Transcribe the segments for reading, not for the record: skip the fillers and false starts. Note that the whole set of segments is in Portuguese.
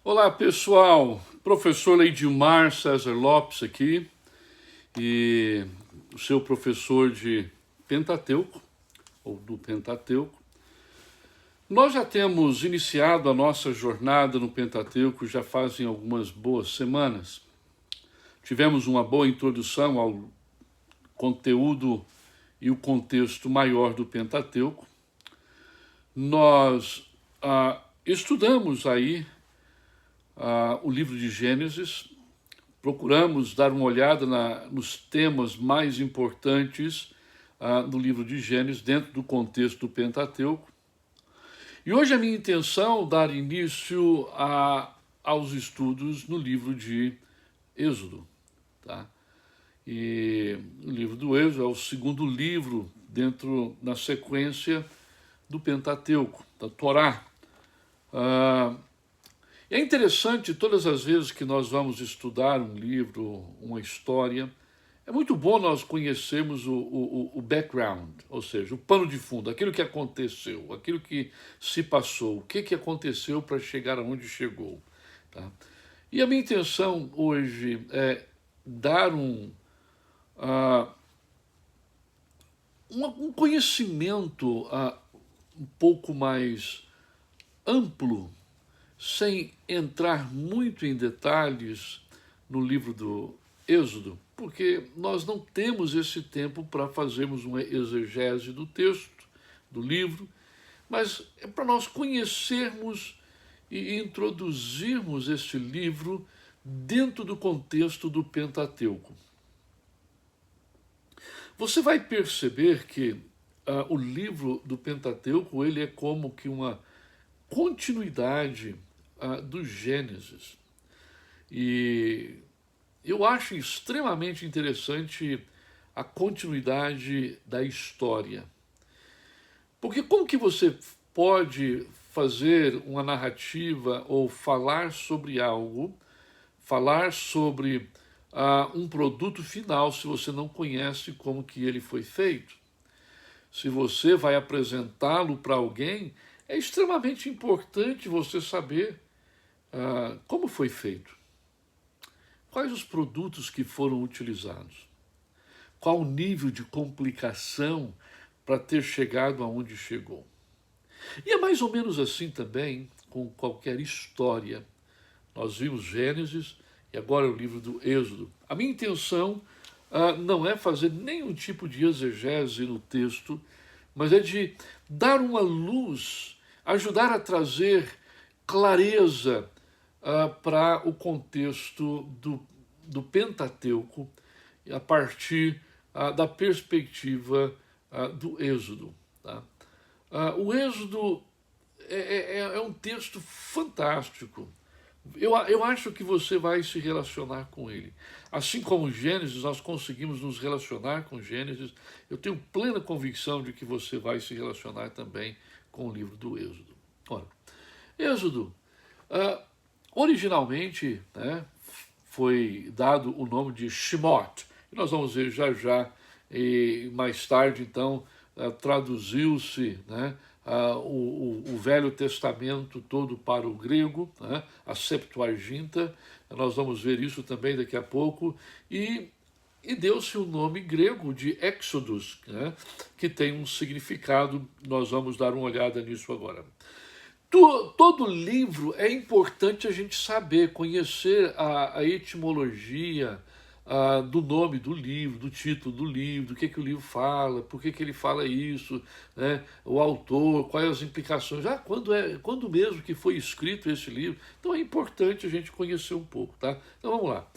Olá pessoal, professor Leidmar César Lopes aqui e o seu professor de Pentateuco, ou do Pentateuco. Nós já temos iniciado a nossa jornada no Pentateuco já fazem algumas boas semanas. Tivemos uma boa introdução ao conteúdo e o contexto maior do Pentateuco. Nós estudamos aí o livro de Gênesis, procuramos dar uma olhada nos temas mais importantes do livro de Gênesis, dentro do contexto do Pentateuco. E hoje a minha intenção é dar início aos estudos no livro de Êxodo. Tá? E o livro do Êxodo é o segundo livro na sequência do Pentateuco, da Torá. É interessante, todas as vezes que nós vamos estudar um livro, uma história, é muito bom nós conhecermos o background, ou seja, o pano de fundo, aquilo que aconteceu, aquilo que se passou, o que aconteceu para chegar aonde chegou. Tá? E a minha intenção hoje é dar um conhecimento um pouco mais amplo, sem entrar muito em detalhes no livro do Êxodo, porque nós não temos esse tempo para fazermos uma exegese do texto, do livro, mas é para nós conhecermos e introduzirmos esse livro dentro do contexto do Pentateuco. Você vai perceber que o livro do Pentateuco ele é como que uma continuidade do Gênesis. E eu acho extremamente interessante a continuidade da história. Porque como que você pode fazer uma narrativa ou falar sobre algo, falar sobre um produto final se você não conhece como que ele foi feito? Se você vai apresentá-lo para alguém, é extremamente importante você saber como foi feito, quais os produtos que foram utilizados, qual o nível de complicação para ter chegado aonde chegou. E é mais ou menos assim também com qualquer história. Nós vimos Gênesis e agora o livro do Êxodo. A minha intenção não é fazer nenhum tipo de exegese no texto, mas é de dar uma luz, ajudar a trazer clareza para o contexto do Pentateuco a partir da perspectiva do Êxodo. Tá? O Êxodo é um texto fantástico. Eu acho que você vai se relacionar com ele. Assim como Gênesis, nós conseguimos nos relacionar com Gênesis, eu tenho plena convicção de que você vai se relacionar também com o livro do Êxodo. Ora, Êxodo, originalmente, né, foi dado o nome de Shemot. E nós vamos ver já já, e mais tarde, então, traduziu-se, né, o Velho Testamento todo para o grego, né, a Septuaginta. Nós vamos ver isso também daqui a pouco. E deu-se o nome grego de Exodus, né, que tem um significado. Nós vamos dar uma olhada nisso agora. Todo livro é importante a gente saber, conhecer a etimologia do nome do livro, do título do livro, do que o livro fala, por que ele fala isso, né? O autor, quais as implicações, quando mesmo que foi escrito esse livro. Então é importante a gente conhecer um pouco, tá? Então vamos lá.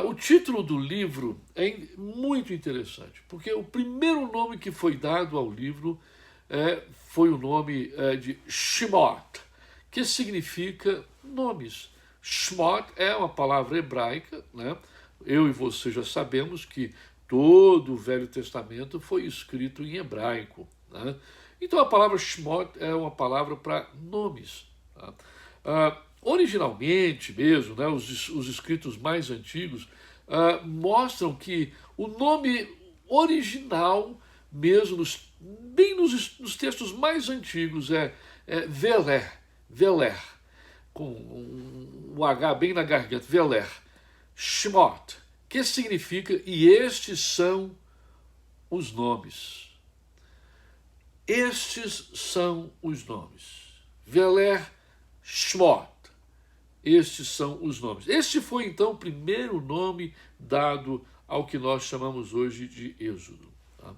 O título do livro é muito interessante, porque o primeiro nome que foi dado ao livro foi o nome de Shemot, que significa nomes. Shemot é uma palavra hebraica, né? Eu e você já sabemos que todo o Velho Testamento foi escrito em hebraico. Né? Então a palavra Shemot é uma palavra para nomes. Tá? Originalmente mesmo, né, os escritos mais antigos mostram que o nome original mesmo, bem nos textos mais antigos, é Veler. com um H bem na garganta, Veler, Shmot, que significa, e estes são os nomes. Estes são os nomes. Veler, Shmot. Estes são os nomes. Este foi, então, o primeiro nome dado ao que nós chamamos hoje de Êxodo. Tá?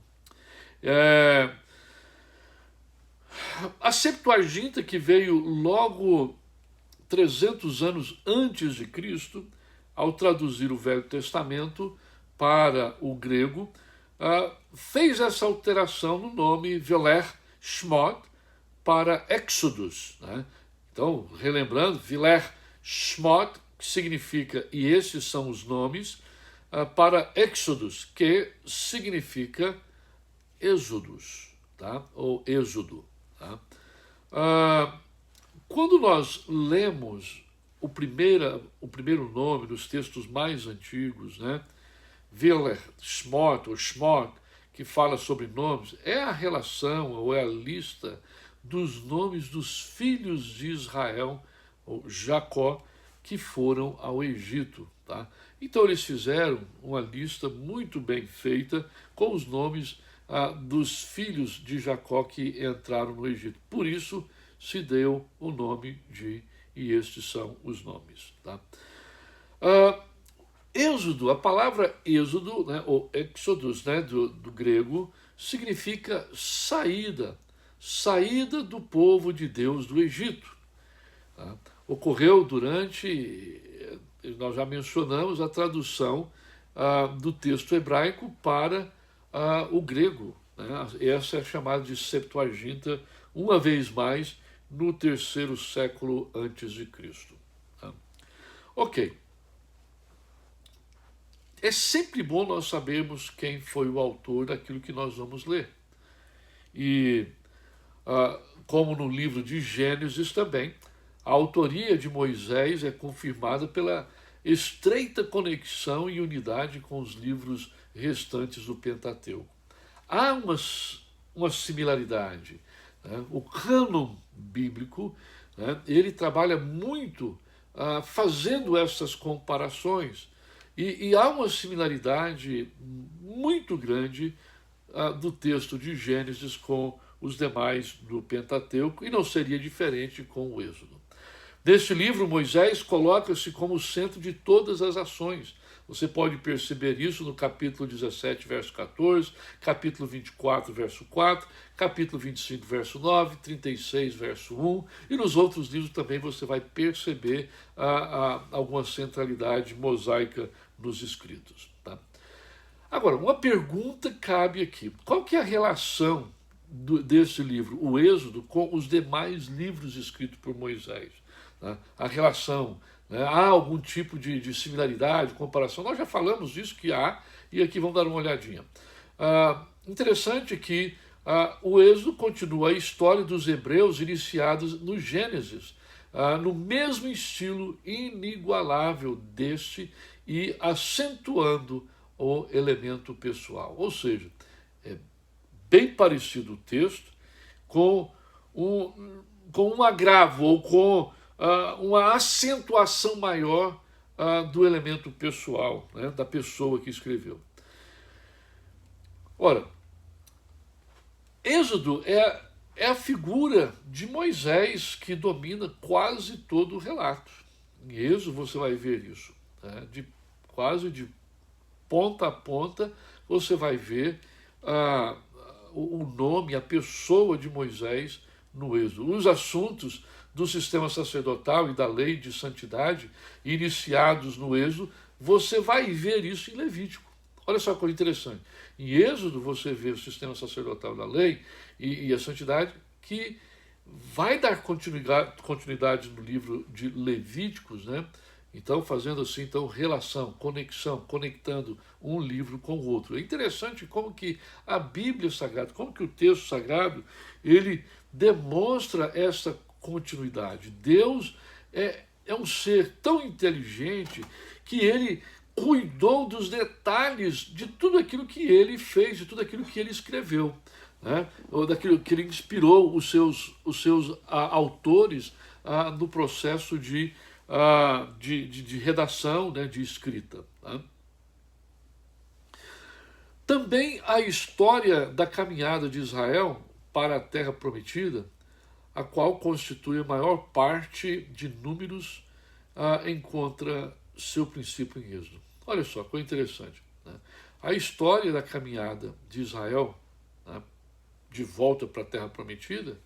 A Septuaginta, que veio logo 300 anos antes de Cristo, ao traduzir o Velho Testamento para o grego, fez essa alteração no nome Veler Shmot para Exodus. Né? Então, relembrando, Veler Shmot, que significa e estes são os nomes, para Exodus, que significa Êxodos, tá? Ou Êxodo. Tá? Quando nós lemos o primeiro nome nos textos mais antigos, né? Veler Shmot, ou Shmot, que fala sobre nomes, é a relação ou é a lista dos nomes dos filhos de Israel, ou Jacó, que foram ao Egito. Tá? Então eles fizeram uma lista muito bem feita com os nomes dos filhos de Jacó que entraram no Egito. Por isso se deu o nome de e estes são os nomes. Tá? Êxodo, a palavra êxodo, né, ou exodus, né, do grego, significa saída, saída do povo de Deus do Egito. Tá? Ocorreu durante, nós já mencionamos, a tradução do texto hebraico para o grego. Né? Essa é chamada de Septuaginta, uma vez mais, no 3º século antes de Cristo. Tá? Ok. É sempre bom nós sabermos quem foi o autor daquilo que nós vamos ler. E, como no livro de Gênesis também, a autoria de Moisés é confirmada pela estreita conexão e unidade com os livros restantes do Pentateuco. Há uma similaridade. Né? O cânon bíblico, né, ele trabalha muito fazendo essas comparações. E há uma similaridade muito grande do texto de Gênesis com os demais do Pentateuco, e não seria diferente com o Êxodo. Neste livro, Moisés coloca-se como o centro de todas as ações. Você pode perceber isso no capítulo 17, verso 14, capítulo 24, verso 4, capítulo 25, verso 9, 36, verso 1, e nos outros livros também você vai perceber alguma centralidade mosaica nos escritos. Tá? Agora, uma pergunta cabe aqui. Qual que é a relação desse livro, o Êxodo, com os demais livros escritos por Moisés? Tá? A relação, né? Há algum tipo de similaridade, comparação? Nós já falamos disso que há, e aqui vamos dar uma olhadinha. Interessante que o Êxodo continua a história dos hebreus iniciados no Gênesis, no mesmo estilo inigualável deste e acentuando o elemento pessoal. Ou seja, é bem parecido o texto com um agravo ou com uma acentuação maior do elemento pessoal, né, da pessoa que escreveu. Ora, Êxodo é a figura de Moisés que domina quase todo o relato. Em Êxodo você vai ver isso. Né, quase de ponta a ponta você vai ver o nome, a pessoa de Moisés no Êxodo. Os assuntos do sistema sacerdotal e da lei de santidade iniciados no Êxodo, você vai ver isso em Levítico. Olha só que coisa interessante. Em Êxodo você vê o sistema sacerdotal da lei e a santidade que vai dar continuidade no livro de Levíticos, né? Então, fazendo assim, então, relação, conexão, conectando um livro com o outro. É interessante como que a Bíblia Sagrada, como que o texto sagrado, ele demonstra essa continuidade. Deus é um ser tão inteligente que ele cuidou dos detalhes de tudo aquilo que ele fez, de tudo aquilo que ele escreveu, né? Ou daquilo que ele inspirou os seus autores no processo de redação, né, de escrita. Tá? Também a história da caminhada de Israel para a Terra Prometida, a qual constitui a maior parte de Números, encontra seu princípio em Êxodo. Olha só, coisa interessante. Né? A história da caminhada de Israel, né, de volta para a Terra Prometida,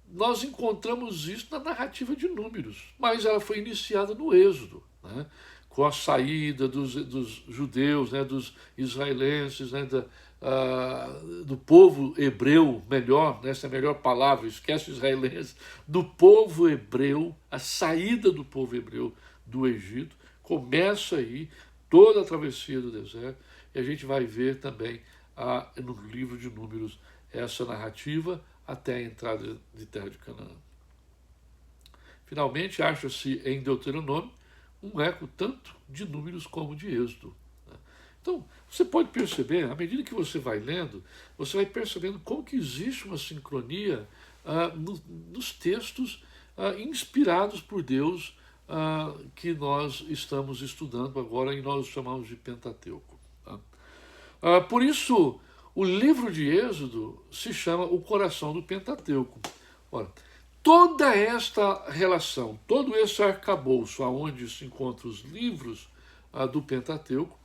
nós encontramos isso na narrativa de Números, mas ela foi iniciada no Êxodo, né, com a saída dos judeus, né, dos israelenses, né, do povo hebreu, melhor, né, essa é a melhor palavra, esquece israelense, do povo hebreu, a saída do povo hebreu do Egito, começa aí toda a travessia do deserto, e a gente vai ver também no livro de Números essa narrativa até a entrada de terra de Canaã. Finalmente, acha-se em Deuteronômio um eco tanto de Números como de Êxodo. Então, você pode perceber, à medida que você vai lendo, você vai percebendo como que existe uma sincronia nos textos inspirados por Deus que nós estamos estudando agora e nós chamamos de Pentateuco. Tá? Por isso, o livro de Êxodo se chama o coração do Pentateuco. Ora, toda esta relação, todo esse arcabouço onde se encontram os livros do Pentateuco,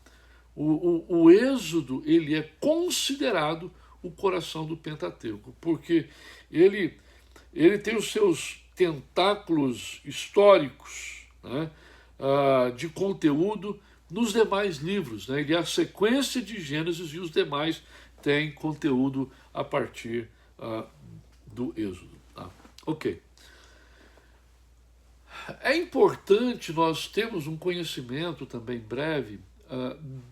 o Êxodo ele é considerado o coração do Pentateuco, porque ele tem os seus tentáculos históricos, né, de conteúdo nos demais livros. Né? Ele é a sequência de Gênesis e os demais têm conteúdo a partir do Êxodo. Tá? Ok. É importante nós termos um conhecimento também breve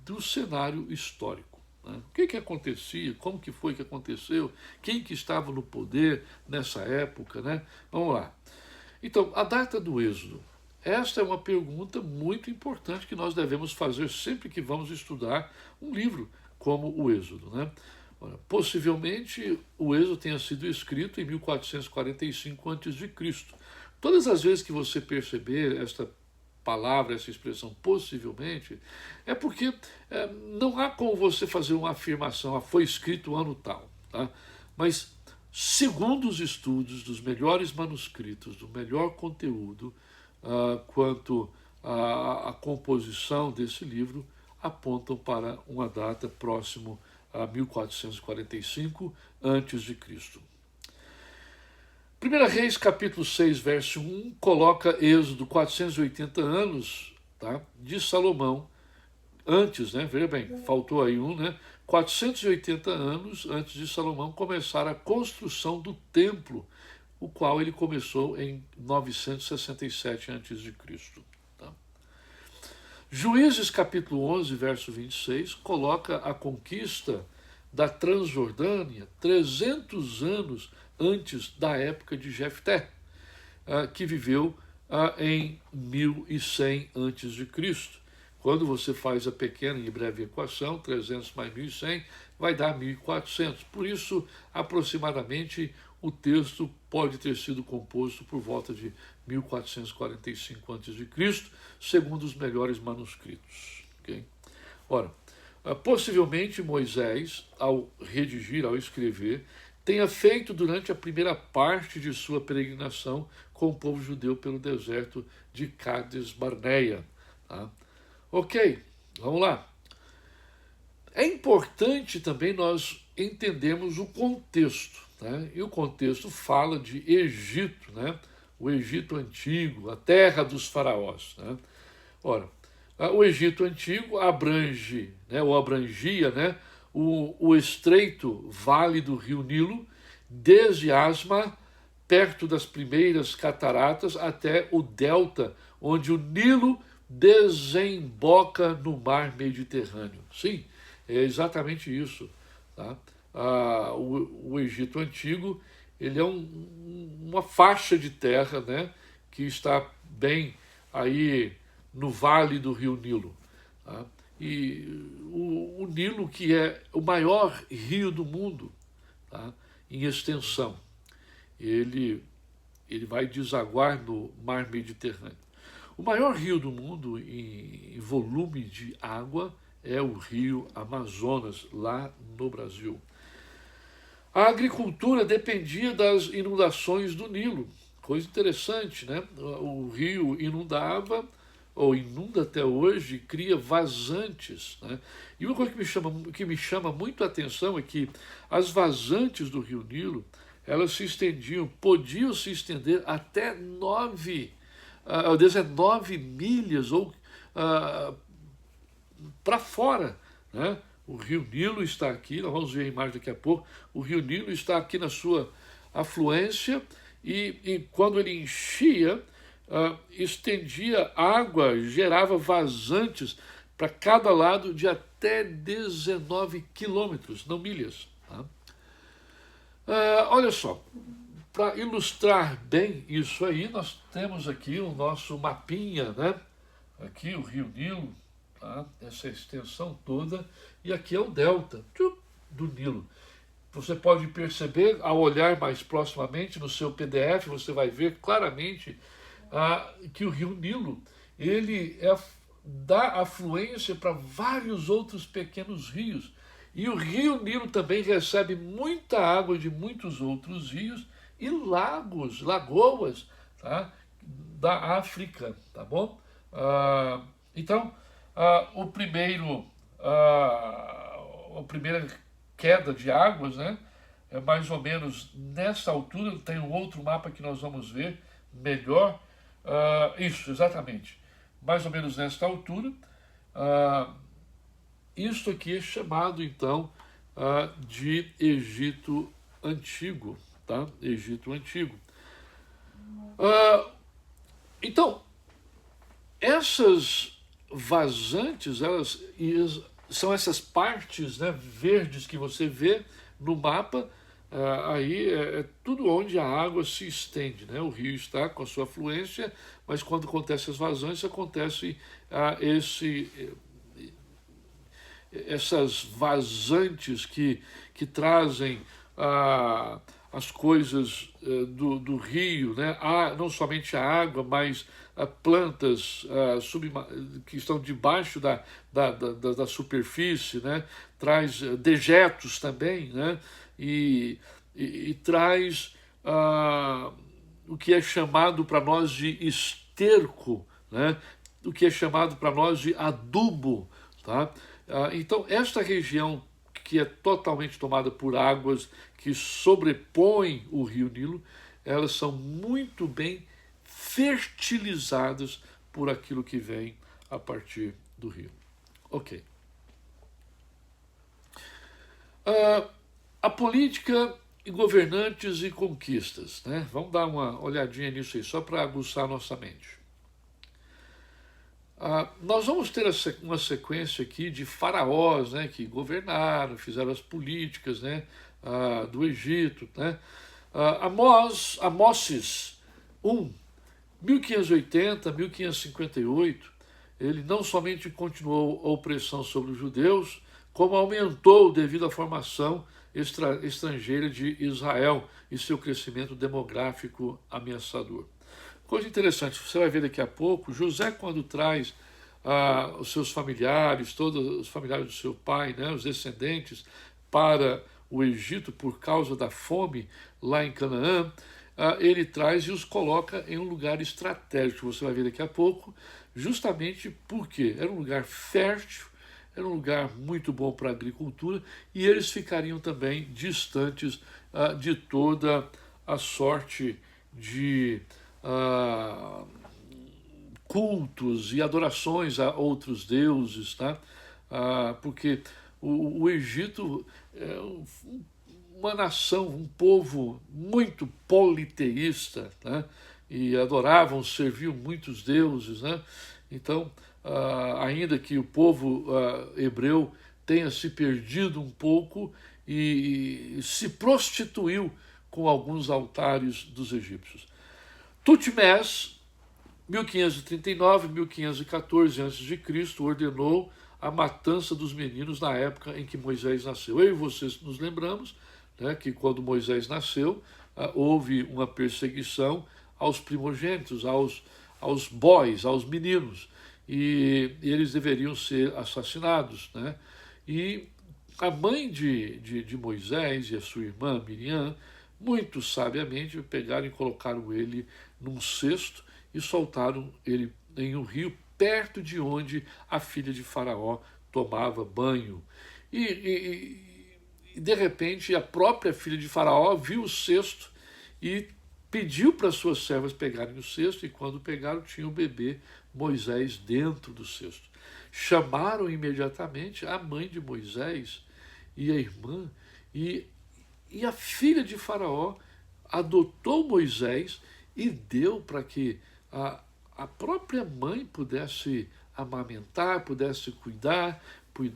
do cenário histórico. Né? O que acontecia, como que foi que aconteceu, quem que estava no poder nessa época, né? Vamos lá. Então, a data do Êxodo. Esta é uma pergunta muito importante que nós devemos fazer sempre que vamos estudar um livro como o Êxodo. Né? Ora, possivelmente o Êxodo tenha sido escrito em 1445 a.C. Todas as vezes que você perceber esta palavra, essa expressão possivelmente, é porque não há como você fazer uma afirmação, foi escrito ano tal. Tá? Mas, segundo os estudos dos melhores manuscritos, do melhor conteúdo, quanto à composição desse livro, apontam para uma data próximo a 1445 a.C. 1 Reis, capítulo 6, verso 1, coloca Êxodo 480 anos, tá, de Salomão, antes, né, veja bem, faltou aí 480 anos antes de Salomão começar a construção do templo, o qual ele começou em 967 a.C. Tá? Juízes, capítulo 11, verso 26, coloca a conquista da Transjordânia 300 anos antes da época de Jefté, que viveu em 1100 a.C. Quando você faz a pequena e breve equação, 300 mais 1100, vai dar 1400. Por isso, aproximadamente, o texto pode ter sido composto por volta de 1445 a.C., segundo os melhores manuscritos. Okay? Ora, possivelmente Moisés, ao redigir, ao escrever, tenha feito durante a primeira parte de sua peregrinação com o povo judeu pelo deserto de Cades Barneia. Tá? Ok, vamos lá. É importante também nós entendermos o contexto. Né? E o contexto fala de Egito, né? O Egito Antigo, a terra dos faraós. Né? Ora, o Egito Antigo abrange, né, ou abrangia, né, o estreito vale do rio Nilo, desde Asma, perto das primeiras cataratas, até o delta, onde o Nilo desemboca no mar Mediterrâneo. Sim, é exatamente isso. Tá? O Egito Antigo ele é uma faixa de terra, né, que está bem aí no vale do rio Nilo. Tá? E o Nilo, que é o maior rio do mundo, tá, em extensão, ele ele vai desaguar no mar Mediterrâneo. O maior rio do mundo em volume de água é o rio Amazonas, lá no Brasil. A agricultura dependia das inundações do Nilo. Coisa interessante, né? O rio inundava, ou inunda até hoje, cria vazantes, né? E uma coisa que me chama muito a atenção é que as vazantes do rio Nilo, elas se estendiam, podiam se estender até 19 milhas ou para fora, né? O rio Nilo está aqui, nós vamos ver a imagem daqui a pouco, o rio Nilo está aqui na sua afluência e quando ele enchia, estendia água, gerava vazantes para cada lado de até 19 quilômetros, não milhas. Tá? Olha só, para ilustrar bem isso aí, nós temos aqui o nosso mapinha, né? Aqui o rio Nilo, tá? Essa extensão toda, e aqui é o delta do Nilo. Você pode perceber, ao olhar mais proximamente no seu PDF, você vai ver claramente que o rio Nilo, ele dá afluência para vários outros pequenos rios. E o rio Nilo também recebe muita água de muitos outros rios e lagos, lagoas, tá? Da África, tá bom? Então, a primeira queda de águas, né, é mais ou menos nessa altura. Tem um outro mapa que nós vamos ver melhor. Isso, exatamente. Mais ou menos nesta altura. Isso aqui é chamado, então, de Egito Antigo. Tá? Egito Antigo. Então, essas vazantes, elas são essas partes, né, verdes que você vê no mapa. Aí é tudo onde a água se estende, né? O rio está com a sua fluência, mas quando acontecem as vazões, acontece essas vazantes que trazem as coisas do rio, né? Não somente a água, mas plantas que estão debaixo da superfície, né? Traz dejetos também, né? E traz o que é chamado para nós de esterco, né? O que é chamado para nós de adubo, tá? Então, esta região que é totalmente tomada por águas que sobrepõem o rio Nilo, elas são muito bem fertilizadas por aquilo que vem a partir do rio. Ok. A política e governantes e conquistas, né? Vamos dar uma olhadinha nisso aí, só para aguçar a nossa mente. Nós vamos ter uma sequência aqui de faraós, né, que governaram, fizeram as políticas, né, do Egito. Né? Amós I, 1580, 1558, ele não somente continuou a opressão sobre os judeus, como aumentou devido à formação estrangeira de Israel e seu crescimento demográfico ameaçador. Coisa interessante, você vai ver daqui a pouco, José, quando traz os seus familiares, todos os familiares do seu pai, né, os descendentes, para o Egito por causa da fome lá em Canaã, ele traz e os coloca em um lugar estratégico, você vai ver daqui a pouco, justamente porque era um lugar fértil, era um lugar muito bom para a agricultura, e eles ficariam também distantes de toda a sorte de cultos e adorações a outros deuses, tá? Porque o Egito é uma nação, um povo muito politeísta, né? E adoravam, serviam muitos deuses, né? Então, ainda que o povo hebreu tenha se perdido um pouco e se prostituiu com alguns altares dos egípcios. Tutmés, 1539, 1514 a.C., ordenou a matança dos meninos na época em que Moisés nasceu. Eu e vocês nos lembramos, né, que quando Moisés nasceu, houve uma perseguição aos primogênitos, aos boys, aos meninos, e eles deveriam ser assassinados, né? E a mãe de Moisés e a sua irmã Miriam, muito sabiamente, pegaram e colocaram ele num cesto e soltaram ele em um rio perto de onde a filha de Faraó tomava banho. E de repente a própria filha de Faraó viu o cesto e pediu para suas servas pegarem o cesto, e quando pegaram tinha o bebê Moisés dentro do cesto. Chamaram imediatamente a mãe de Moisés e a irmã, e a filha de Faraó adotou Moisés e deu para que a própria mãe pudesse amamentar, pudesse cuidar,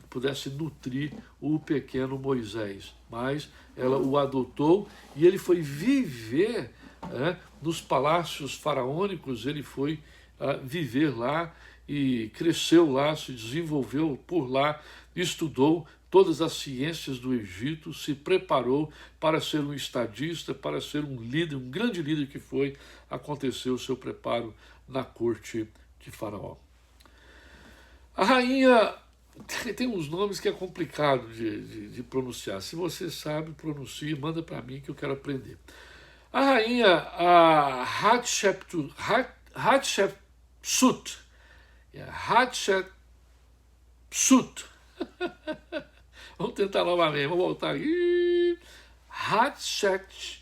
pudesse nutrir o pequeno Moisés. Mas ela o adotou e ele foi viver nos palácios faraônicos, ele foi viver lá e cresceu lá, se desenvolveu por lá, estudou todas as ciências do Egito, se preparou para ser um estadista, para ser um líder, um grande líder que foi. Aconteceu o seu preparo na corte de Faraó. A rainha tem uns nomes que é complicado de pronunciar. Se você sabe, pronuncie, manda para mim que eu quero aprender. A rainha Hatshepsut, Hatshepsut, vamos tentar novamente, vamos voltar aqui. Hatshepsut.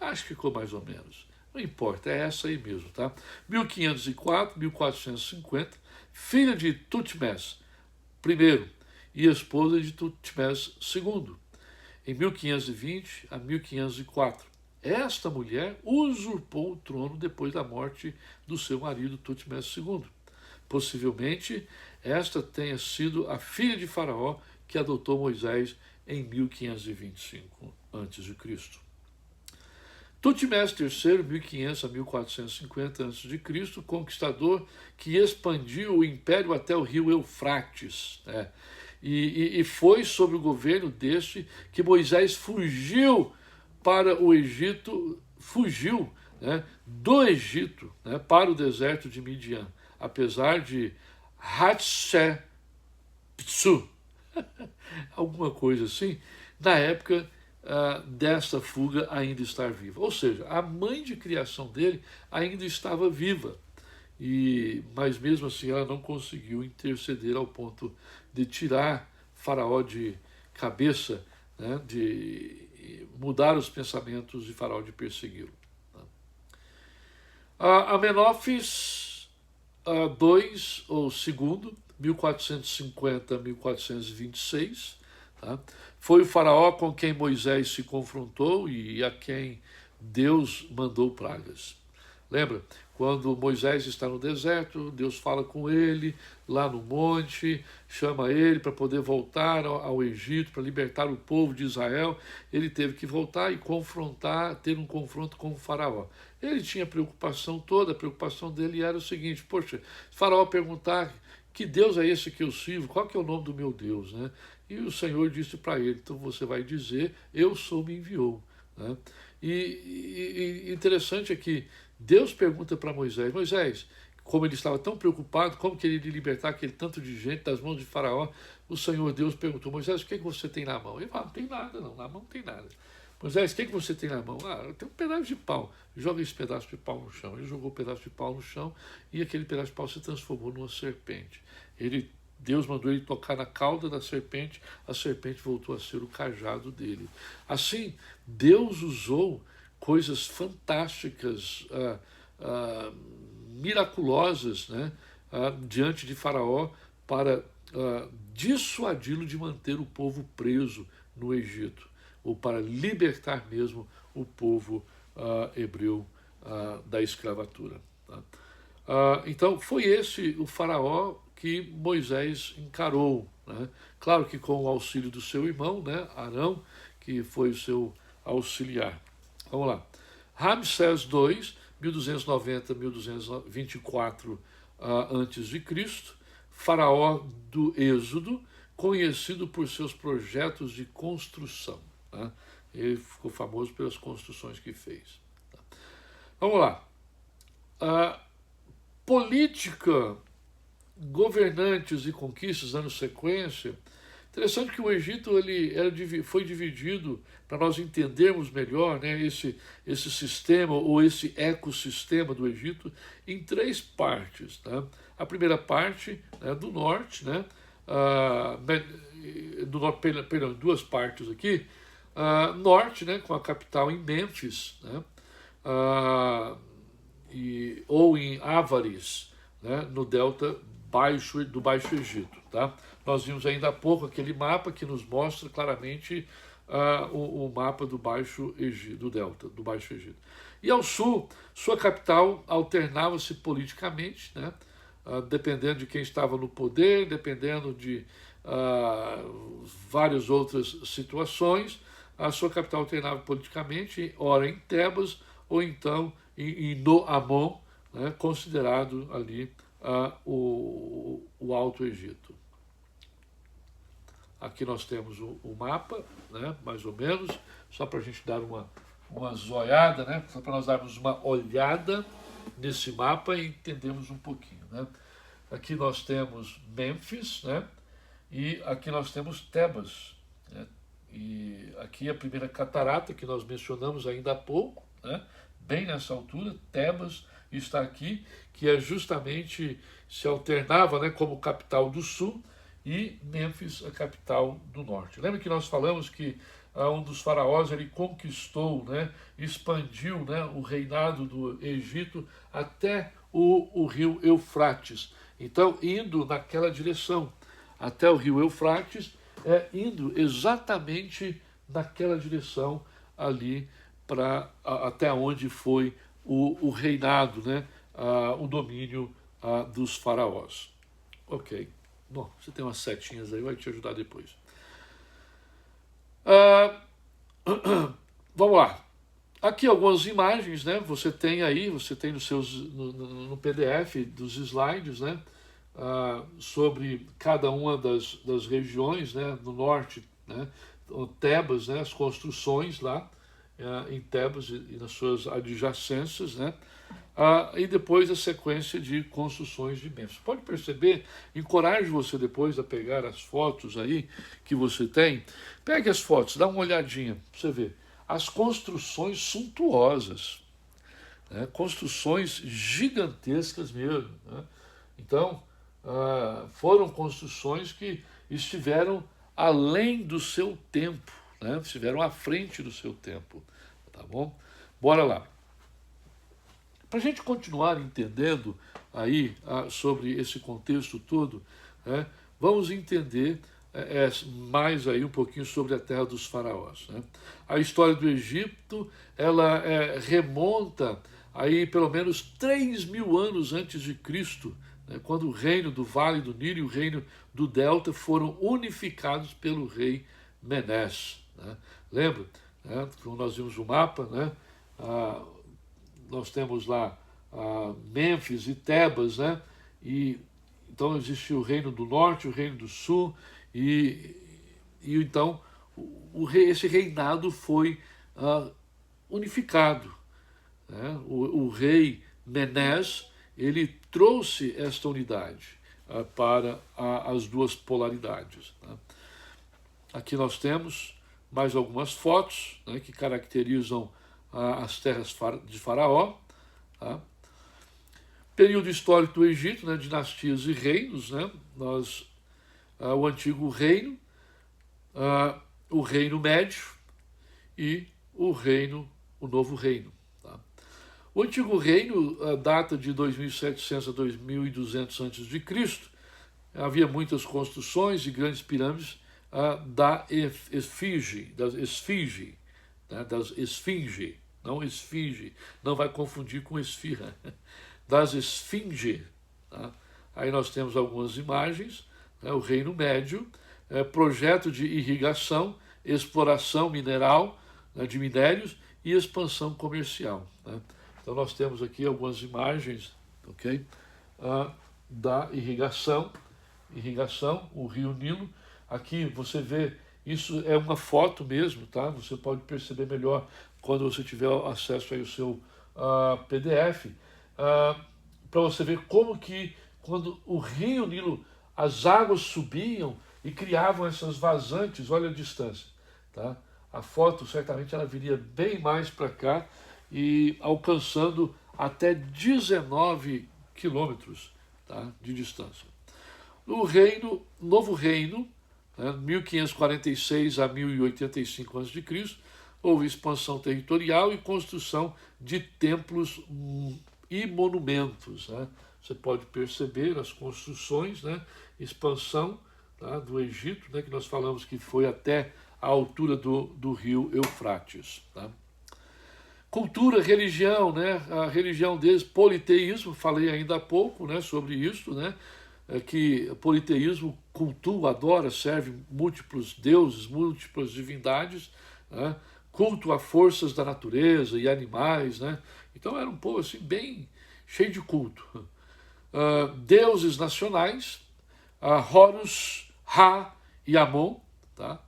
Acho que ficou mais ou menos. Não importa, é essa aí mesmo, tá? 1504, 1450, filha de Tutmés I e esposa de Tutmés II, em 1520 a 1504. Esta mulher usurpou o trono depois da morte do seu marido Tutmés II. Possivelmente, esta tenha sido a filha de Faraó que adotou Moisés em 1525 a.C. Tutmés III, 1500 a 1450 a.C., conquistador que expandiu o império até o rio Eufrates, né? E foi sob o governo deste que Moisés fugiu para o Egito, fugiu, né, do Egito, né, para o deserto de Midian, apesar de Hatshepsut, alguma coisa assim, na época dessa fuga ainda estar viva. Ou seja, a mãe de criação dele ainda estava viva, mas mesmo assim ela não conseguiu interceder ao ponto de tirar Faraó de cabeça, né, de mudar os pensamentos de Faraó de persegui-lo. Amenófis II, ou segundo, 1450 a 1426, tá? Foi o faraó com quem Moisés se confrontou e a quem Deus mandou pragas. Lembra? Quando Moisés está no deserto, Deus fala com ele lá no monte, chama ele para poder voltar ao Egito, para libertar o povo de Israel. Ele teve que voltar e confrontar, ter um confronto com o faraó. Ele tinha preocupação toda, a preocupação dele era o seguinte: poxa, se o faraó perguntar que Deus é esse que eu sirvo, qual que é o nome do meu Deus, né? E o Senhor disse para ele: então você vai dizer, eu sou, me enviou, né? E interessante é que Deus pergunta para Moisés, como ele estava tão preocupado, como que ele iria libertar aquele tanto de gente das mãos de Faraó. O Senhor Deus perguntou: Moisés, o que você tem na mão? Ele falou: não tem nada, não, na mão não tem nada. Moisés, o que você tem na mão? Tem um pedaço de pau. Joga esse pedaço de pau no chão. Ele jogou o pedaço de pau no chão e aquele pedaço de pau se transformou numa serpente. Deus mandou ele tocar na cauda da serpente, a serpente voltou a ser o cajado dele. Assim, Deus usou coisas fantásticas, miraculosas, né, diante de Faraó para dissuadi-lo de manter o povo preso no Egito, ou para libertar mesmo o povo hebreu da escravatura. Tá? Então, foi esse o Faraó que Moisés encarou, né? Claro que com o auxílio do seu irmão, né, Arão, que foi o seu auxiliar. Vamos lá. Ramsés II, 1290 a 1224 a.C., faraó do Êxodo, conhecido por seus projetos de construção. Tá? Ele ficou famoso pelas construções que fez. Tá? Vamos lá. A política, governantes e conquistas dando sequência. Interessante que o Egito foi dividido, para nós entendermos melhor, né, esse sistema ou esse ecossistema do Egito, em 3 partes. Tá? A primeira parte, né, do norte, né, perdão, em 2 partes aqui. Norte, né, com a capital em Mênfis, né, ou em Ávaris, né, no delta do Baixo Egito. Tá? Nós vimos ainda há pouco aquele mapa que nos mostra claramente o mapa do Baixo Egito, do delta do Baixo Egito. E ao sul, sua capital alternava-se politicamente, né, dependendo de quem estava no poder, dependendo de várias outras situações. A sua capital alternava politicamente, ora em Tebas, ou então em No-Amon, né, considerado ali o Alto Egito. Aqui nós temos o mapa, né, mais ou menos, só para a gente dar uma zoiada, né, só para nós darmos uma olhada nesse mapa e entendermos um pouquinho. Né. Aqui nós temos Mênfis, né, e aqui nós temos Tebas. Né, e aqui a primeira catarata que nós mencionamos ainda há pouco, né, bem nessa altura, Tebas está aqui, que é justamente, se alternava, né, como capital do sul, e Mênfis, a capital do norte. Lembra que nós falamos que um dos faraós ele conquistou, né, expandiu, né, o reinado do Egito até o rio Eufrates. Então, indo naquela direção, até o rio Eufrates, indo exatamente naquela direção ali, até onde foi o reinado, né, o domínio dos faraós. Ok. Bom, você tem umas setinhas aí, vai te ajudar depois. Vamos lá. Aqui algumas imagens, né? Você tem no PDF dos slides, né? Sobre cada uma das regiões, né? No norte, né? Tebas, né? As construções lá em Tebas e nas suas adjacências, né? E depois a sequência de construções de Mênfis. Pode perceber, encorajo você depois a pegar as fotos aí que você tem. Pegue as fotos, dá uma olhadinha, para você ver. As construções suntuosas, né? Construções gigantescas mesmo. Né? Então, foram construções que estiveram além do seu tempo, né? Estiveram à frente do seu tempo. Tá bom? Bora lá. Para a gente continuar entendendo aí sobre esse contexto todo, né, vamos entender mais aí um pouquinho sobre a terra dos faraós. Né? A história do Egito, ela remonta aí pelo menos 3.000 anos antes de Cristo, né, quando o reino do Vale do Nilo e o reino do Delta foram unificados pelo rei Menés. Né? Lembra? Né, quando nós vimos o mapa, né, nós temos lá Mênfis e Tebas, né? E então existe o reino do norte, o reino do sul, e então esse reinado foi unificado. Né? O rei Menés, ele trouxe esta unidade para as duas polaridades. Né? Aqui nós temos mais algumas fotos, né, que caracterizam as terras de Faraó. Tá? Período histórico do Egito, né, dinastias e reinos, né, o antigo reino, o reino médio e o novo reino. Tá? O antigo reino data de 2700 a 2200 a.C. Havia muitas construções e grandes pirâmides das esfinge, não esfinge, não vai confundir com esfirra, das esfinge. Tá? Aí nós temos algumas imagens, né? O Reino Médio, projeto de irrigação, exploração mineral, né, de minérios e expansão comercial. Né? Então nós temos aqui algumas imagens, ok, da irrigação, o Rio Nilo. Aqui você vê, isso é uma foto mesmo, tá? Você pode perceber melhor quando você tiver acesso aí ao seu PDF, para você ver como que quando o rio Nilo, as águas subiam e criavam essas vazantes, olha a distância, tá? A foto certamente ela viria bem mais para cá e alcançando até 19 quilômetros, tá, de distância. No Novo Reino, né, 1546 a 1085 a.C., houve expansão territorial e construção de templos e monumentos. Né? Você pode perceber as construções, né, expansão, tá, do Egito, né, que nós falamos que foi até a altura do rio Eufrates. Tá? Cultura, religião, né? A religião deles, politeísmo, falei ainda há pouco, né, sobre isso, né? Que politeísmo cultua, adora, serve múltiplos deuses, múltiplas divindades, né? Culto a forças da natureza e animais, né? Então era um povo assim bem cheio de culto. Deuses nacionais, Horus, Ra e Amon, tá?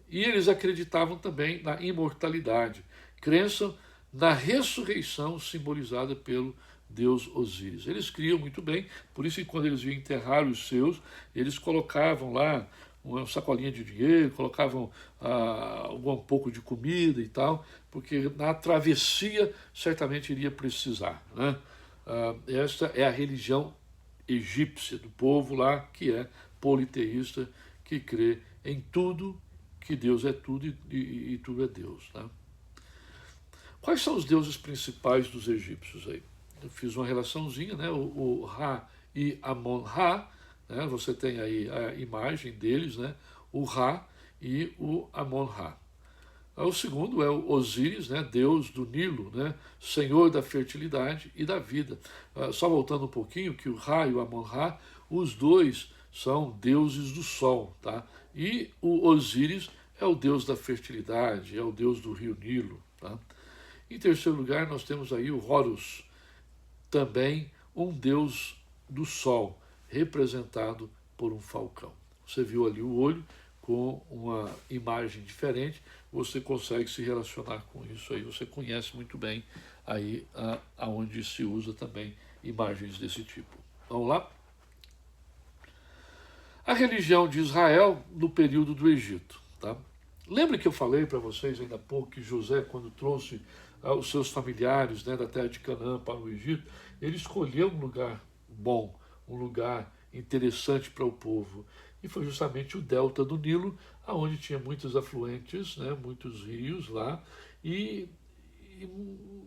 E eles acreditavam também na imortalidade, crença na ressurreição simbolizada pelo deus Osíris. Eles criam muito bem, por isso que quando eles iam enterrar os seus, eles colocavam lá uma sacolinha de dinheiro, colocavam um pouco de comida e tal, porque na travessia certamente iria precisar. Né? Esta é a religião egípcia, do povo lá que é politeísta, que crê em tudo, que Deus é tudo e tudo é Deus. Né? Quais são os deuses principais dos egípcios aí? Eu fiz uma relaçãozinha, né? O Ra e Amon-Ra, né? Você tem aí a imagem deles, né? O Ra e o Amon-Ra. O segundo é o Osíris, né? Deus do Nilo, né? Senhor da fertilidade e da vida. Só voltando um pouquinho, que o Ra e o Amon-Ra, os dois são deuses do sol, tá? E o Osíris é o deus da fertilidade, é o deus do rio Nilo, tá? Em terceiro lugar, nós temos aí o Horus, também um deus do sol, representado por um falcão. Você viu ali o olho com uma imagem diferente, você consegue se relacionar com isso aí, você conhece muito bem aí aonde se usa também imagens desse tipo. Vamos lá? A religião de Israel no período do Egito, tá? Lembra que eu falei para vocês ainda há pouco que José, quando trouxe os seus familiares, né, da terra de Canaã para o Egito, ele escolheu um lugar bom, um lugar interessante para o povo. E foi justamente o delta do Nilo, onde tinha muitos afluentes, né, muitos rios lá.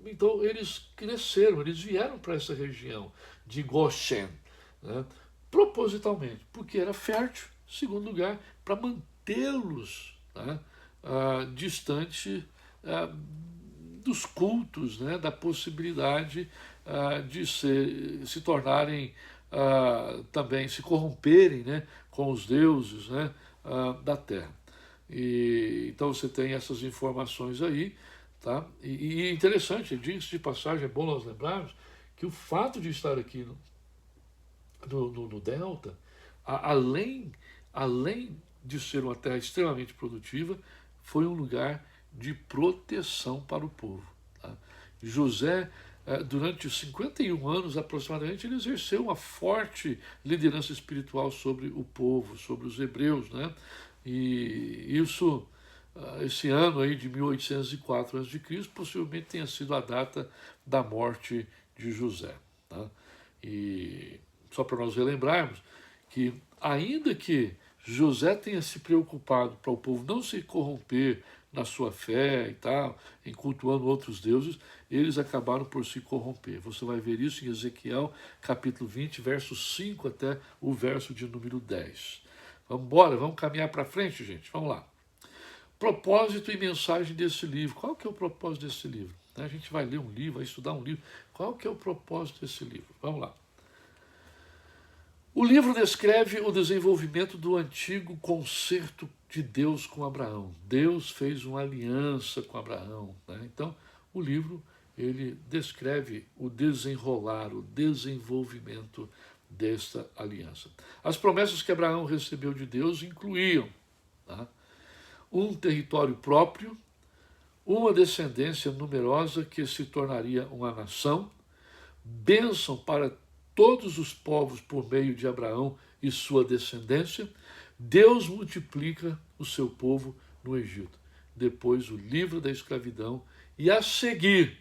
Então eles cresceram, eles vieram para essa região de Goshen, né, propositalmente, porque era fértil. Segundo lugar, para mantê-los, né, distante dos cultos, né, da possibilidade de se tornarem também, se corromperem, né, com os deuses, né, da terra. Então você tem essas informações aí, tá? E interessante, disso de passagem, é bom nós lembrarmos que o fato de estar aqui no Delta, além de ser uma terra extremamente produtiva, foi um lugar de proteção para o povo. Tá? José, durante os 51 anos aproximadamente, ele exerceu uma forte liderança espiritual sobre o povo, sobre os hebreus. Né? E isso, esse ano aí de 1804 a.C., possivelmente tenha sido a data da morte de José. Tá? E só para nós relembrarmos que, ainda que José tenha se preocupado para o povo não se corromper na sua fé e tal, em cultuando outros deuses, eles acabaram por se corromper. Você vai ver isso em Ezequiel, capítulo 20, verso 5 até o verso de número 10. Vamos embora, vamos caminhar para frente, gente. Vamos lá. Propósito e mensagem desse livro. Qual que é o propósito desse livro? A gente vai ler um livro, vai estudar um livro. Qual que é o propósito desse livro? Vamos lá. O livro descreve o desenvolvimento do antigo concerto de Deus com Abraão. Deus fez uma aliança com Abraão. Né? Então, o livro ele descreve o desenrolar, o desenvolvimento desta aliança. As promessas que Abraão recebeu de Deus incluíam, tá, um território próprio, uma descendência numerosa que se tornaria uma nação, bênção para todos os povos por meio de Abraão e sua descendência. Deus multiplica o seu povo no Egito. Depois o livro da escravidão e a seguir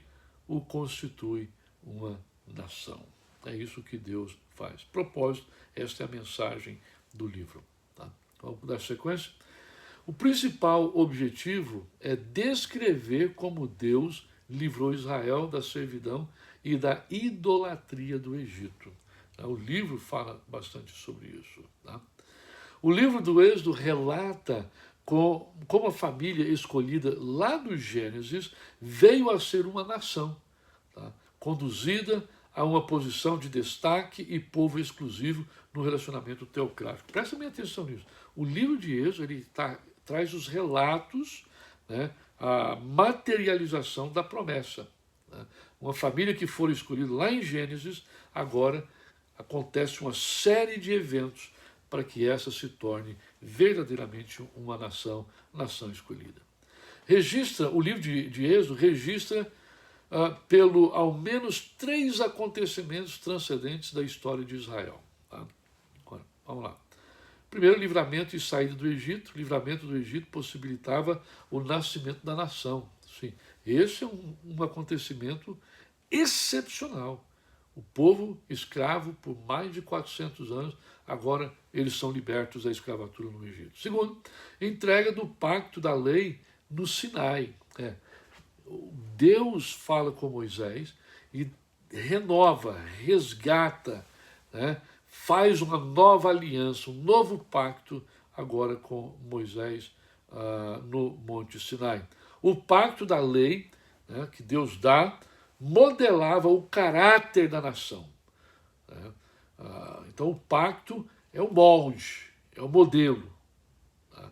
o constitui uma nação. É isso que Deus faz. Propósito, esta é a mensagem do livro. Tá? Vamos dar sequência? O principal objetivo é descrever como Deus livrou Israel da servidão e da idolatria do Egito. O livro fala bastante sobre isso. Tá? O livro do Êxodo relata como a família escolhida lá do Gênesis veio a ser uma nação, tá? Conduzida a uma posição de destaque e povo exclusivo no relacionamento teocrático. Presta bem atenção nisso. O livro de Êxodo traz os relatos, né, a materialização da promessa. Né? Uma família que for escolhida lá em Gênesis, agora acontece uma série de eventos para que essa se torne verdadeiramente uma nação escolhida. O livro de Êxodo registra pelo ao menos 3 acontecimentos transcendentes da história de Israel. Tá? Agora, vamos lá. Primeiro, livramento e saída do Egito. O livramento do Egito possibilitava o nascimento da nação. Sim, esse é um acontecimento excepcional. O povo escravo por mais de 400 anos, agora eles são libertos da escravatura no Egito. Segundo, entrega do pacto da lei no Sinai. Deus fala com Moisés e renova, resgata, né, faz uma nova aliança, um novo pacto agora com Moisés no Monte Sinai. O pacto da lei, né, que Deus dá, modelava o caráter da nação. Né? Então o pacto é o molde, é o modelo, tá,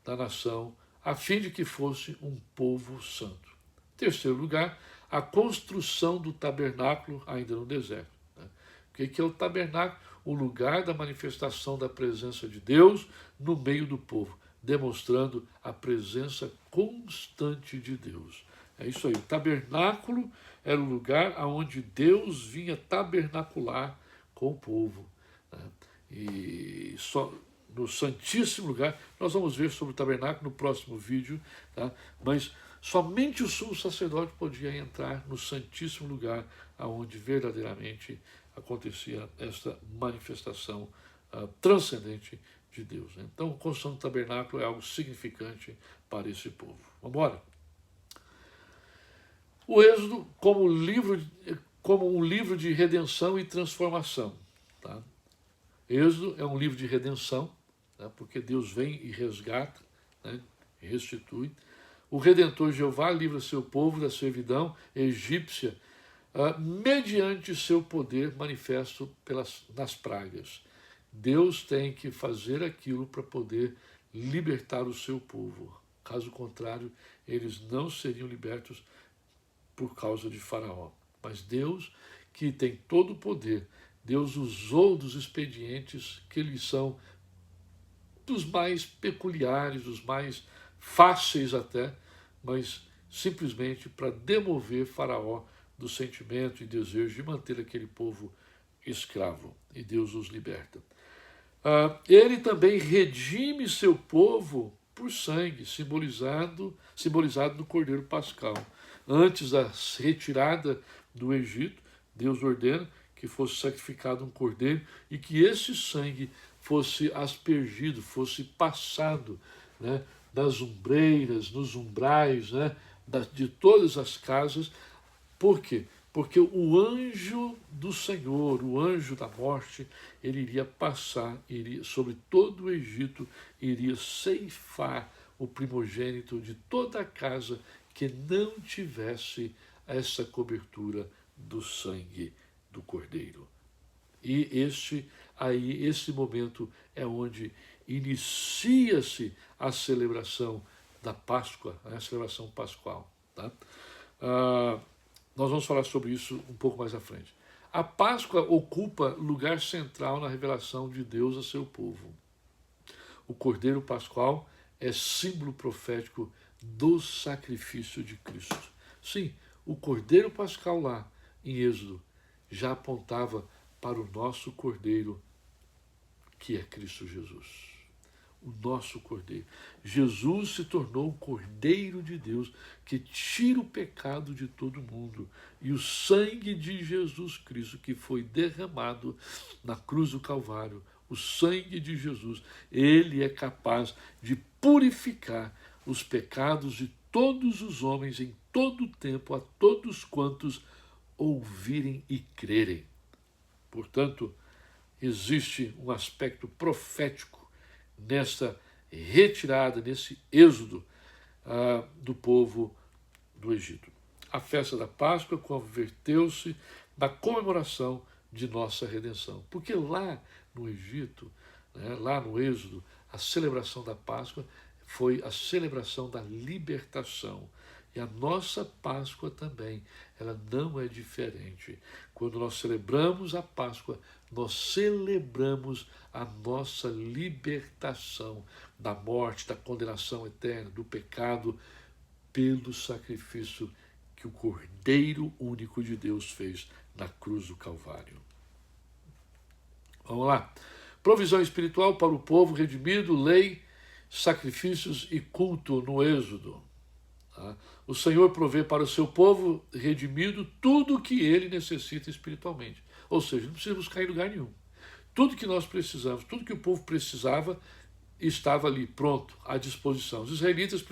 da nação, a fim de que fosse um povo santo. Terceiro lugar, a construção do tabernáculo ainda no deserto. Né? O que é o tabernáculo? O lugar da manifestação da presença de Deus no meio do povo, demonstrando a presença constante de Deus. É isso aí. O tabernáculo era o lugar onde Deus vinha tabernacular com o povo. Né? E só no Santíssimo Lugar, nós vamos ver sobre o tabernáculo no próximo vídeo, tá? Mas somente o sumo sacerdote podia entrar no Santíssimo Lugar, onde verdadeiramente acontecia esta manifestação transcendente de Deus. Né? Então, a construção do tabernáculo é algo significante para esse povo. Vamos embora? O Êxodo como um livro de redenção e transformação. Tá? Êxodo é um livro de redenção, né, porque Deus vem e resgata, né, e restitui. O Redentor Jeová livra seu povo da servidão egípcia mediante seu poder manifesto nas pragas. Deus tem que fazer aquilo para poder libertar o seu povo. Caso contrário, eles não seriam libertos por causa de Faraó. Mas Deus, que tem todo o poder, Deus usou dos expedientes que lhes são dos mais peculiares, dos mais fáceis até, mas simplesmente para demover Faraó do sentimento e desejo de manter aquele povo escravo. E Deus os liberta. Ele também redime seu povo por sangue, simbolizado no Cordeiro Pascal. Antes da retirada do Egito, Deus ordena que fosse sacrificado um cordeiro e que esse sangue fosse aspergido, fosse passado, né, nas ombreiras, nos umbrais, né, de todas as casas. Por quê? Porque o anjo do Senhor, o anjo da morte, ele iria passar sobre todo o Egito, iria ceifar o primogênito de toda a casa que não tivesse essa cobertura do sangue do Cordeiro. E esse momento é onde inicia-se a celebração da Páscoa, a celebração pascual. Tá? Nós vamos falar sobre isso um pouco mais à frente. A Páscoa ocupa lugar central na revelação de Deus a seu povo. O Cordeiro Pascual é símbolo profético do sacrifício de Cristo. Sim, o Cordeiro Pascal lá em Êxodo já apontava para o nosso Cordeiro, que é Cristo Jesus. O nosso Cordeiro. Jesus se tornou o Cordeiro de Deus que tira o pecado de todo mundo. E o sangue de Jesus Cristo que foi derramado na cruz do Calvário, o sangue de Jesus, ele é capaz de purificar os pecados de todos os homens em todo o tempo, a todos quantos ouvirem e crerem. Portanto, existe um aspecto profético nessa retirada, nesse êxodo do povo do Egito. A festa da Páscoa converteu-se na comemoração de nossa redenção. Porque lá no Egito, lá no Êxodo, a celebração da Páscoa foi a celebração da libertação. E a nossa Páscoa também, ela não é diferente. Quando nós celebramos a Páscoa, nós celebramos a nossa libertação da morte, da condenação eterna, do pecado, pelo sacrifício que o Cordeiro único de Deus fez na cruz do Calvário. Vamos lá. Provisão espiritual para o povo redimido, lei, sacrifícios e culto no Êxodo. O Senhor provê para o seu povo redimido tudo o que ele necessita espiritualmente. Ou seja, não precisa buscar em lugar nenhum. Tudo que nós precisamos, tudo que o povo precisava, estava ali, pronto, à disposição. Os israelitas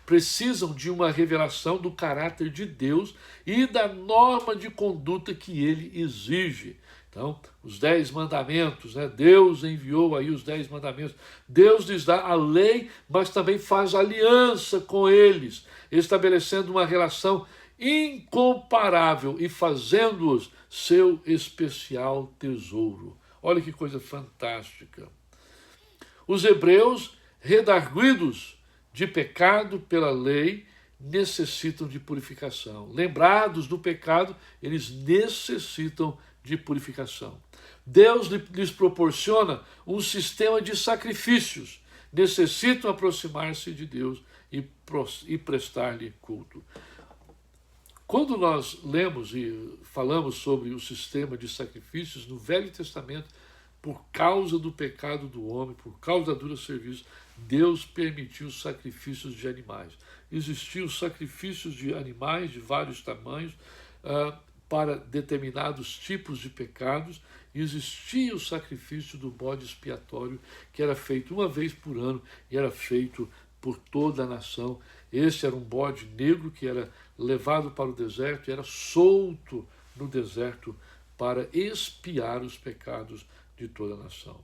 precisam de uma revelação do caráter de Deus e da norma de conduta que ele exige. Então, os 10 mandamentos, Deus enviou aí os 10 mandamentos. Deus lhes dá a lei, mas também faz aliança com eles, estabelecendo uma relação incomparável e fazendo-os seu especial tesouro. Olha que coisa fantástica. Os hebreus, redarguidos de pecado pela lei, necessitam de purificação. Lembrados do pecado, eles necessitam de purificação. Deus lhes proporciona um sistema de sacrifícios. Necessitam aproximar-se de Deus e prestar-lhe culto. Quando nós lemos e falamos sobre o sistema de sacrifícios no Velho Testamento, por causa do pecado do homem, por causa da dura serviço, Deus permitiu sacrifícios de animais. Existiam sacrifícios de animais de vários tamanhos para determinados tipos de pecados. Existia o sacrifício do bode expiatório, que era feito uma vez por ano e era feito por toda a nação. Esse era um bode negro que era levado para o deserto e era solto no deserto para expiar os pecados de toda a nação.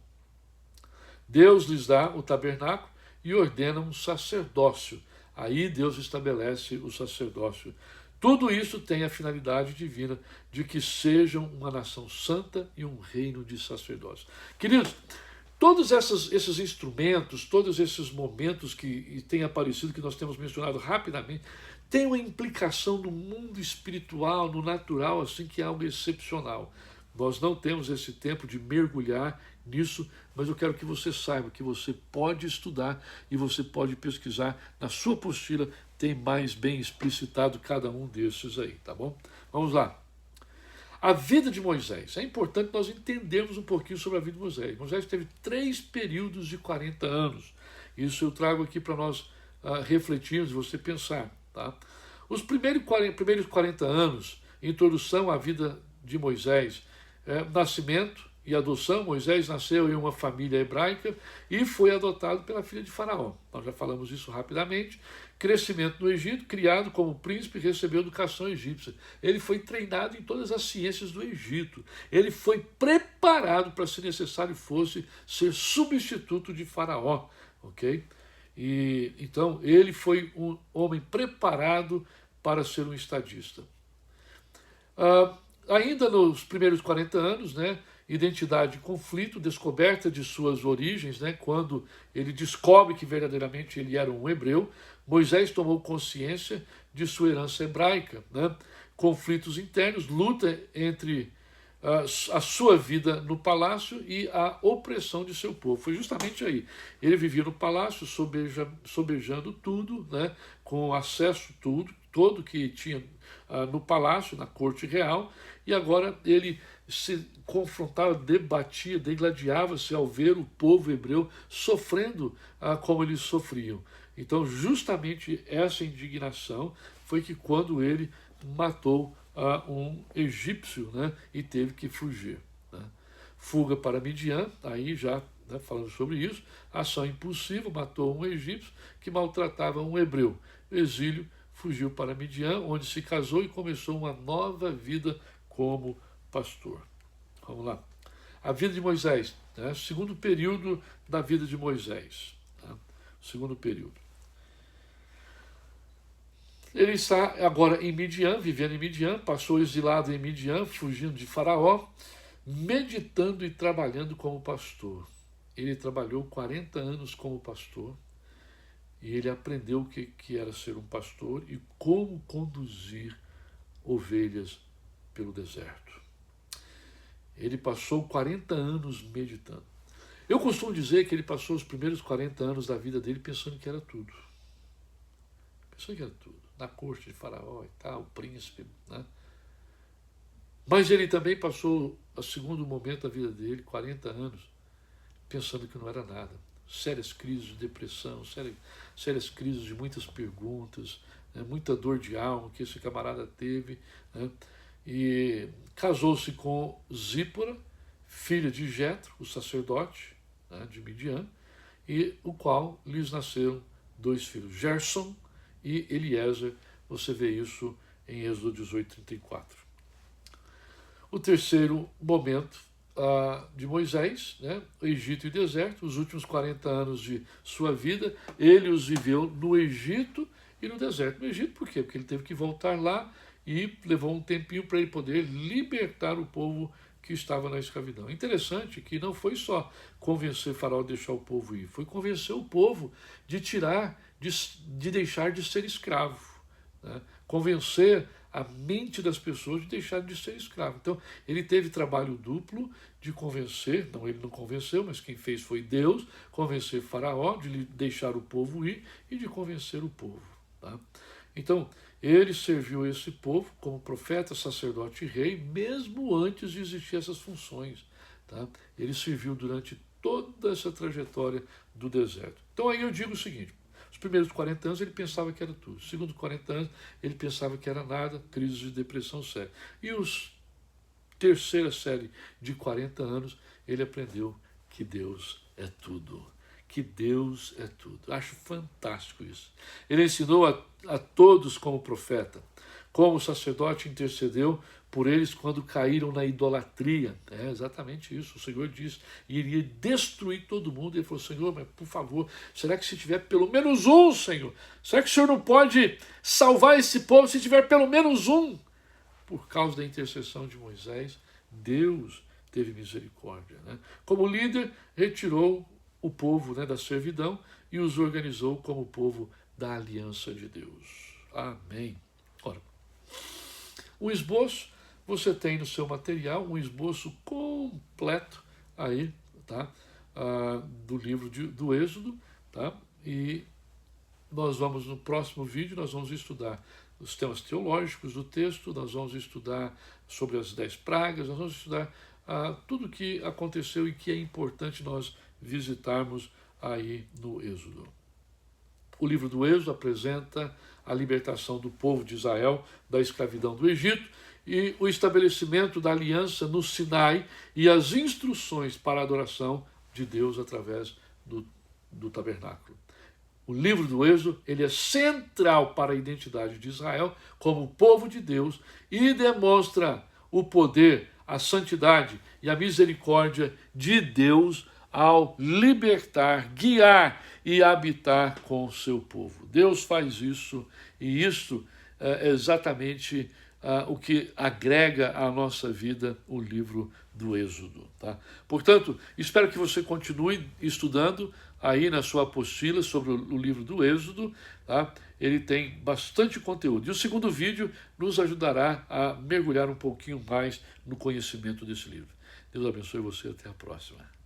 Deus lhes dá o tabernáculo e ordena um sacerdócio. Aí Deus estabelece o sacerdócio. Tudo isso tem a finalidade divina de que sejam uma nação santa e um reino de sacerdócio. Queridos, todos esses instrumentos, todos esses momentos que têm aparecido, que nós temos mencionado rapidamente, têm uma implicação no mundo espiritual, no natural, assim, que é algo excepcional. Nós não temos esse tempo de mergulhar nisso, mas eu quero que você saiba que você pode estudar e você pode pesquisar. Na sua apostila tem mais bem explicitado cada um desses aí, tá bom? Vamos lá. A vida de Moisés. É importante nós entendermos um pouquinho sobre a vida de Moisés. Moisés teve 3 períodos de 40 anos. Isso eu trago aqui para nós refletirmos e você pensar, tá? Os primeiros 40 anos, introdução à vida de Moisés, nascimento e adoção. Moisés nasceu em uma família hebraica e foi adotado pela filha de Faraó. Nós já falamos isso rapidamente. Crescimento no Egito, criado como príncipe, recebeu educação egípcia. Ele foi treinado em todas as ciências do Egito. Ele foi preparado para, se necessário fosse, ser substituto de Faraó. Ok? E então ele foi um homem preparado para ser um estadista. Ainda nos primeiros 40 anos, identidade em conflito, descoberta de suas origens, quando ele descobre que verdadeiramente ele era um hebreu, Moisés tomou consciência de sua herança hebraica, conflitos internos, luta entre a sua vida no palácio e a opressão de seu povo. Foi justamente aí. Ele vivia no palácio, sobejando tudo, né, com acesso a tudo, todo que tinha no palácio, na corte real, e agora ele se confrontava, debatia, degladiava-se ao ver o povo hebreu sofrendo como eles sofriam. Então, justamente essa indignação foi que quando ele matou um egípcio, né, e teve que fugir. Né. Fuga para Midian, aí já, né, falando sobre isso, ação impulsiva, matou um egípcio que maltratava um hebreu. Exílio, fugiu para Midian, onde se casou e começou uma nova vida como pastor. Vamos lá. A vida de Moisés, né, segundo período da vida de Moisés. Tá? Segundo período. Ele está agora em Midian, vivendo em Midian, passou exilado em Midian, fugindo de Faraó, meditando e trabalhando como pastor. Ele trabalhou 40 anos como pastor e ele aprendeu o que era ser um pastor e como conduzir ovelhas pelo deserto. Ele passou 40 anos meditando. Eu costumo dizer que ele passou os primeiros 40 anos da vida dele pensando que era tudo. Pensando que era tudo. Na corte de Faraó e tal, o príncipe, né? Mas ele também passou o segundo momento da vida dele, 40 anos, pensando que não era nada. Sérias crises de depressão, sérias crises de muitas perguntas, né? Muita dor de alma que esse camarada teve, né? E casou-se com Zípora, filha de Jetro, o sacerdote, né, de Midian, e o qual lhes nasceram 2 filhos, Gerson e Eliezer. Você vê isso em Êxodo 18:34. O terceiro momento de Moisés, né, o Egito e o deserto, os últimos 40 anos de sua vida, ele os viveu no Egito e no deserto. No Egito por quê? Porque ele teve que voltar lá e levou um tempinho para ele poder libertar o povo que estava na escravidão. Interessante que não foi só convencer Faraó a deixar o povo ir, foi convencer o povo de deixar de ser escravo, né? Convencer a mente das pessoas de deixar de ser escravo. Então, ele teve trabalho duplo de convencer, não, ele não convenceu, mas quem fez foi Deus, convencer Faraó de deixar o povo ir e de convencer o povo. Tá? Então, ele serviu esse povo como profeta, sacerdote e rei, mesmo antes de existir essas funções. Tá? Ele serviu durante toda essa trajetória do deserto. Então aí eu digo o seguinte, os primeiros 40 anos ele pensava que era tudo, os segundos 40 anos ele pensava que era nada, crise de depressão séria. E os terceira série de 40 anos ele aprendeu que Deus é tudo. Que Deus é tudo. Acho fantástico isso. Ele ensinou a todos como profeta, como o sacerdote intercedeu por eles quando caíram na idolatria. É exatamente isso. O Senhor disse, iria destruir todo mundo. Ele falou, Senhor, mas por favor, será que se tiver pelo menos um, Senhor? Será que o Senhor não pode salvar esse povo se tiver pelo menos um? Por causa da intercessão de Moisés, Deus teve misericórdia. Né? Como líder, retirou o povo, né, da servidão e os organizou como povo da aliança de Deus. Amém. Ora, um esboço, você tem no seu material um esboço completo aí, tá? Do livro do Êxodo, tá? E nós vamos, no próximo vídeo, nós vamos estudar os temas teológicos do texto, nós vamos estudar sobre as 10 pragas, nós vamos estudar tudo o que aconteceu e que é importante nós visitarmos aí no Êxodo. O livro do Êxodo apresenta a libertação do povo de Israel da escravidão do Egito e o estabelecimento da aliança no Sinai e as instruções para a adoração de Deus através do tabernáculo. O livro do Êxodo ele é central para a identidade de Israel como povo de Deus e demonstra o poder, a santidade e a misericórdia de Deus ao libertar, guiar e habitar com o seu povo. Deus faz isso e isso é exatamente o que agrega à nossa vida o livro do Êxodo. Tá? Portanto, espero que você continue estudando aí na sua apostila sobre o livro do Êxodo. Tá? Ele tem bastante conteúdo. E o segundo vídeo nos ajudará a mergulhar um pouquinho mais no conhecimento desse livro. Deus abençoe você. Até a próxima.